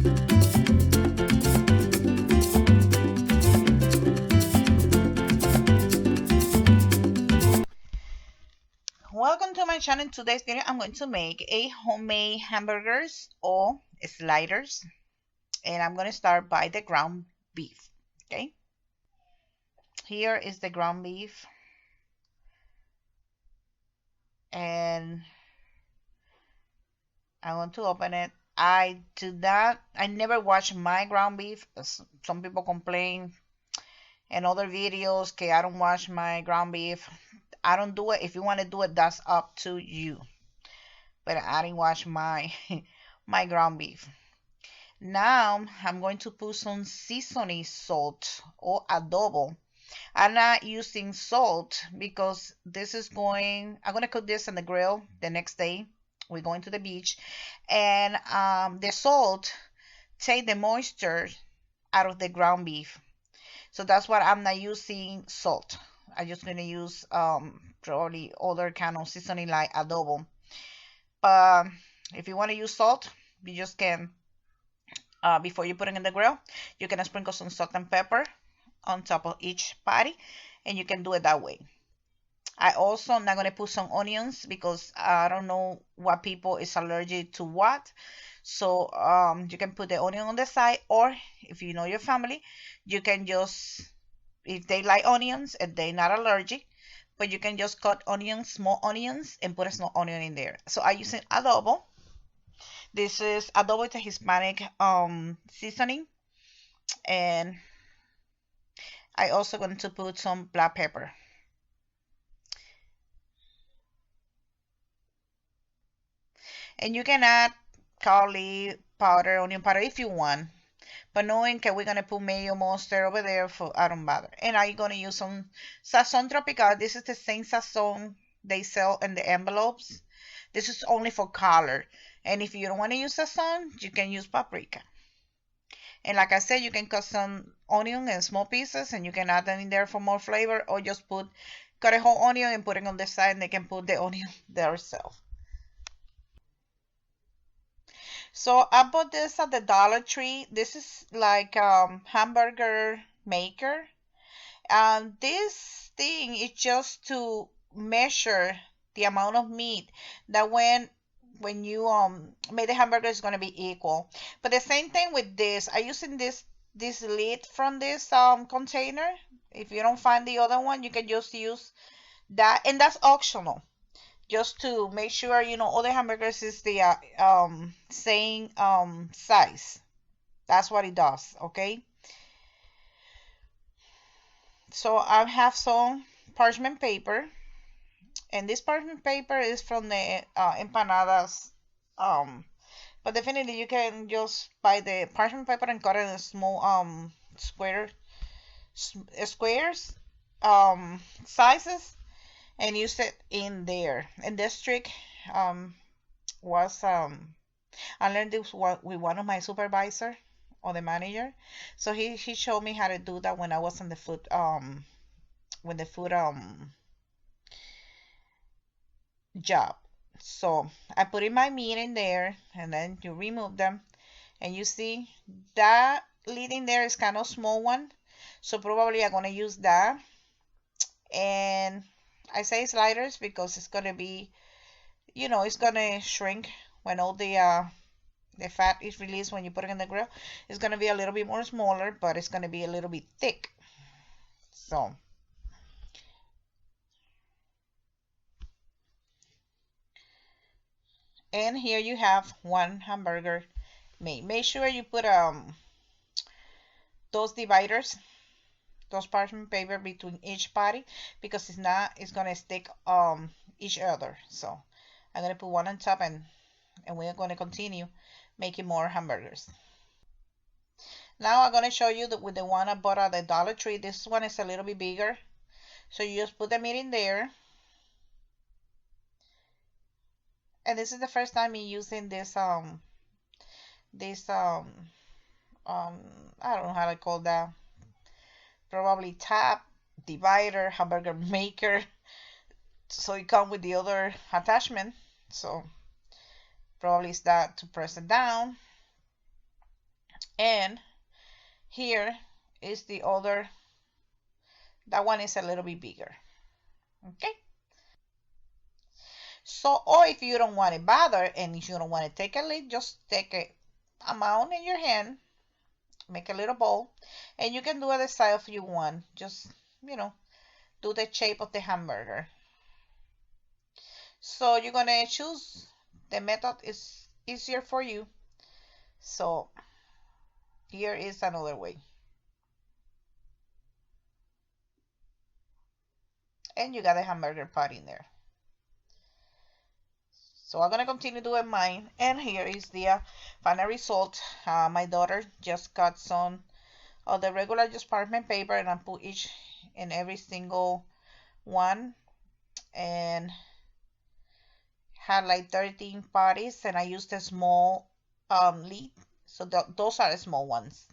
Welcome to my channel. In today's video I'm going to make a homemade hamburgers or sliders, and I'm going to start by the ground beef. Okay, here is the ground beef, and I want to open it. I never wash my ground beef. Some people complain in other videos okay, I don't wash my ground beef. I don't do it. If you want to do it, that's up to you, but I didn't wash my my ground beef. Now I'm going to put some seasoning salt or adobo. I'm not using salt because I'm going to cook this on the grill the next day. We're going to the beach, and the salt take the moisture out of the ground beef. So that's why I'm not using salt. I'm just going to use probably other kind of seasoning like adobo. But if you want to use salt, you just can, before you put it in the grill, you can sprinkle some salt and pepper on top of each patty, and you can do it that way. I also am not going to put some onions because I don't know what people is allergic to what. So you can put the onion on the side, or if you know your family, you can just, if they like onions and they're not allergic, but you can just cut onions, small onions, and put a small onion in there. So I use adobo. This is adobo, it's a Hispanic seasoning, and I also going to put some black pepper. And you can add garlic powder, onion powder if you want. But knowing that we're going to put mayo mustard over there, for I don't bother. And I'm going to use some Sazon Tropical. This is the same Sazon they sell in the envelopes. This is only for color. And if you don't want to use Sazon, you can use paprika. And like I said, you can cut some onion in small pieces and you can add them in there for more flavor, or just cut a whole onion and put it on the side, and they can put the onion themselves. So I bought this at the Dollar Tree. This is like hamburger maker. And this thing is just to measure the amount of meat that when you make the hamburger is gonna be equal. But the same thing with this. I using this lid from this container. If you don't find the other one, you can just use that, and that's optional, just to make sure all the hamburgers is the same size. That's what it does. Okay, so I have some parchment paper, and this parchment paper is from the empanadas, but definitely you can just buy the parchment paper and cut it in small squares sizes, and use it in there. And this trick was I learned this with one of my supervisor or the manager. So he showed me how to do that when I was on the food when the food job. So I put in my meat in there, and then you remove them, and you see that lid in there is kind of small one, so probably I'm gonna use that. And I say sliders because it's gonna be, it's gonna shrink when all the fat is released when you put it in the grill. It's gonna be a little bit more smaller, but it's gonna be a little bit thick. So and here you have one hamburger made. Make sure you put those dividers, those parchment paper between each patty, because it's gonna stick each other. So I'm gonna put one on top, and we're gonna continue making more hamburgers. Now I'm gonna show you with the one I bought at the Dollar Tree. This one is a little bit bigger, so you just put the meat in there. And this is the first time me using this I don't know how to call that, probably tap divider hamburger maker. So it comes with the other attachment, so probably it's that to press it down. And here is the other. That one is a little bit bigger. Okay. So, or if you don't want it bother and if you don't want to take a lid, just take a amount in your hand, make a little bowl, and you can do it the size you want. Just, you know, do the shape of the hamburger. So you're gonna choose the method is easier for you. So here is another way. And you got a hamburger pot in there. So I'm gonna continue doing mine. And here is the final result. My daughter just got some of the regular just parchment paper and I put each and every single one and had like 13 patties and I used a small lid. So those are the small ones.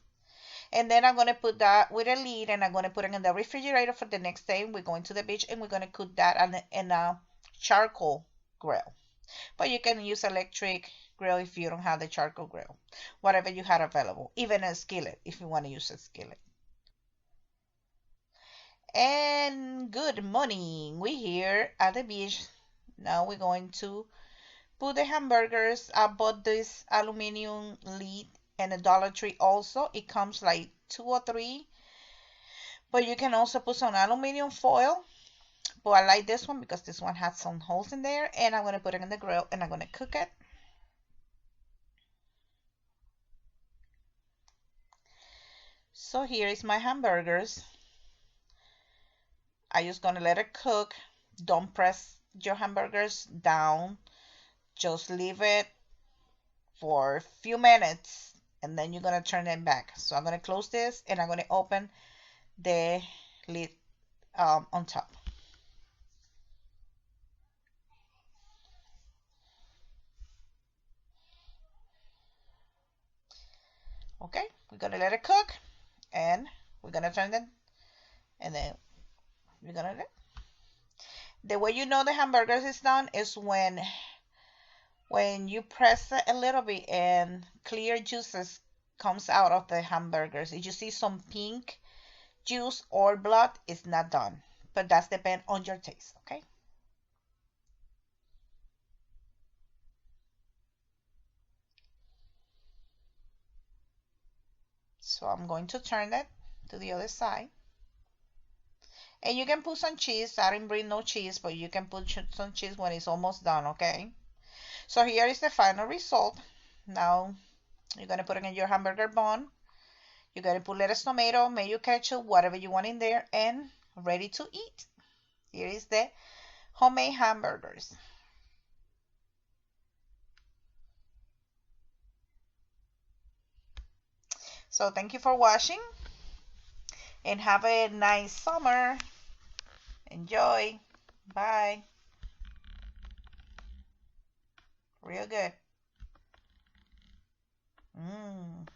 And then I'm gonna put that with a lid and I'm gonna put it in the refrigerator for the next day. We're going to the beach and we're gonna cook that in a charcoal grill. But you can use electric grill if you don't have the charcoal grill. Whatever you have available. Even a skillet if you want to use a skillet. And good morning. We're here at the beach. Now we're going to put the hamburgers. I bought this aluminum lid and a Dollar Tree also. It comes like two or three. But you can also put some aluminum foil. But I like this one because this one has some holes in there. And I'm going to put it in the grill and I'm going to cook it. So here is my hamburgers. I just gonna let it cook. Don't press your hamburgers down. Just leave it for a few minutes and then you're gonna turn them back. So I'm gonna close this and I'm gonna open the lid on top. Okay, we're gonna let it cook and we're gonna turn it and then we're gonna let. The way you know the hamburgers is done is when you press it a little bit and clear juices comes out of the hamburgers. If you see some pink juice or blood, it's not done. But that's depend on your taste, okay? So I'm going to turn it to the other side. And you can put some cheese. I didn't bring no cheese, but you can put some cheese when it's almost done, okay? So here is the final result. Now you're gonna put it in your hamburger bun. You're gonna put lettuce, tomato, mayo, ketchup, whatever you want in there, and ready to eat. Here is the homemade hamburgers. So thank you for watching and have a nice summer. Enjoy. Bye. Real good. Mmm.